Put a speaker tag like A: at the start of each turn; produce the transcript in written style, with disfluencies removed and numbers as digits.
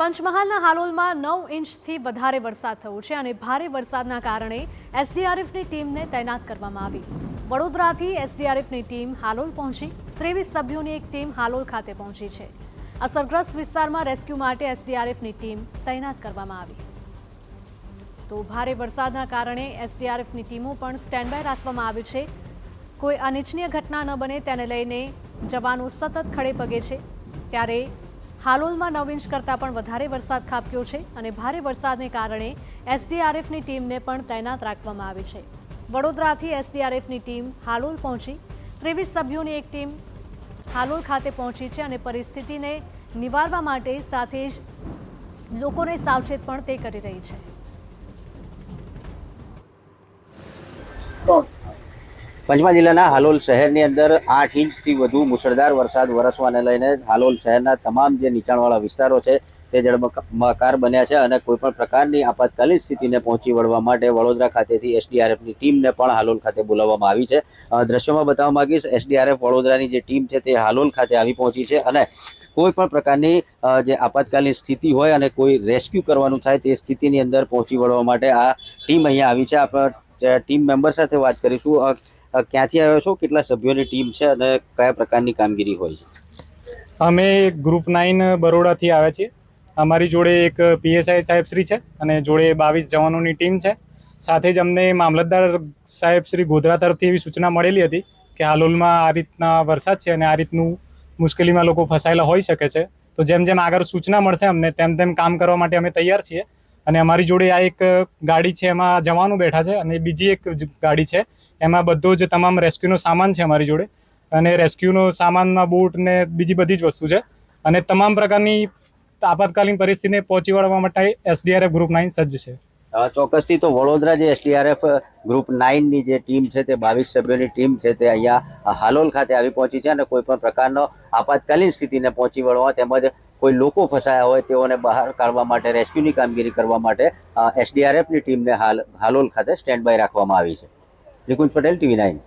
A: પંચમહાલના હાલોલમાં 9 ઇંચથી વધારે વરસાદ થયો છે અને ભારે વરસાદના કારણે એસડીઆરએફની ટીમને તૈનાત કરવામાં આવી। વડોદરાથી એસડીઆરએફની ટીમ હાલોલ પહોંચી। 23 સભ્યોની એક ટીમ હાલોલ ખાતે પહોંચી છે। અસરગ્રસ્ત વિસ્તારમાં રેસ્ક્યુ માટે એસડીઆરએફની ટીમ તૈનાત કરવામાં આવી। તો ભારે વરસાદના કારણે એસડીઆરએફની ટીમો પણ સ્ટેન્ડ બાય રાખવામાં આવી છે। કોઈ અનિચ્છનીય ઘટના ન બને તેને લઈને જવાનો સતત ખડે પગે છે। ત્યારે હાલોલમાં 9 ઇંચ કરતાં પણ વધારે વરસાદ ખાબક્યો છે અને ભારે વરસાદને કારણે એસડીઆરએફની ટીમને પણ તૈનાત રાખવામાં આવી છે। વડોદરાથી એસડીઆરએફની ટીમ હાલોલ પહોંચી। 23 સભ્યોની એક ટીમ હાલોલ ખાતે પહોંચી છે અને પરિસ્થિતિને નિવારવા માટે સાથે જ લોકોને સાવચેત પણ તે કરી રહી છે।
B: પંચમહાલ જિલ્લાના હાલોલ શહેરની અંદર 8 ઇંચથી વધુ મુશળધાર વરસાદ વરસવાને લઈને હાલોલ શહેરના તમામ જે નીચાણવાળા વિસ્તારો છે તે જળબંબાકાર બન્યા છે અને કોઈપણ પ્રકારની આપાતકાલીન સ્થિતિને પહોંચી વળવા માટે વડોદરા ખાતેથી એસડીઆરએફની ટીમને પણ હાલોલ ખાતે બોલાવવામાં આવી છે। દ્રશ્યોમાં બતાવવા માંગીશ, એસડીઆરએફ વડોદરાની જે ટીમ છે તે હાલોલ ખાતે આવી પહોંચી છે અને કોઈ પણ પ્રકારની જે આપાતકાલીન સ્થિતિ હોય અને કોઈ રેસ્ક્યુ કરવાનું થાય તે સ્થિતિની અંદર પહોંચી વળવા માટે આ ટીમ અહીંયા આવી છે। આપણે ટીમ મેમ્બર સાથે વાત કરીશું। ક્યાંથી આવ્યો છો, કેટલા સભ્યોની ટીમ છે અને કયા પ્રકારની કામગીરી હોય છે?
C: અમે ગ્રુપ 9 બરોડાથી આવ્યા છીએ। અમારી જોડે એક પીએસઆઈ સાહેબ શ્રી છે અને જોડે 22 જવાનોની ટીમ છે। સાથે જ અમને મામલતદાર સાહેબ શ્રી ગોધરા તરફથી એવી સૂચના મળેલી હતી કે હાલોલમાં આ રીતના વરસાદ છે અને આ રીતનું મુશ્કેલીમાં લોકો ફસાયેલા હોઈ શકે છે। તો જેમ જેમ આગળ સૂચના મળશે અમને તેમ તેમ કામ કરવા માટે અમે તૈયાર છીએ। અને અમારી જોડે આ એક ગાડી છે, એમાં જવાનો બેઠા છે અને બીજી એક ગાડી છે, એમાં બધો જ તમામ રેસ્ક્યુનો સામાન છે અમારી જોડે। અને રેસ્ક્યુનો સામાનમાં બોટ ને બીજી બધી જ વસ્તુ છે અને તમામ પ્રકારની આપાતકાલીન પરિસ્થિતિને પહોંચી વળવા માટે એસડીઆરએફ ગ્રુપ 9 સજ્જ છે।
B: ચોક્કસથી તો વડોદરા જે એસડીઆરએફ ગ્રુપ 9ની જે ટીમ છે તે 22 સભ્યોની ટીમ છે તે અહીંયા હાલોલ ખાતે આવી પહોંચી છે અને કોઈ પણ પ્રકારનો આપાતકાલીન સ્થિતિને પહોંચી વળવા તેમજ કોઈ લોકો ફસાયા હોય તેઓને બહાર કાઢવા માટે રેસ્ક્યુની કામગીરી કરવા માટે એસડીઆરએફની ટીમને હાલોલ ખાતે સ્ટેન્ડ બાય રાખવામાં આવી છે। નિકુંજ પટેલ, TV9।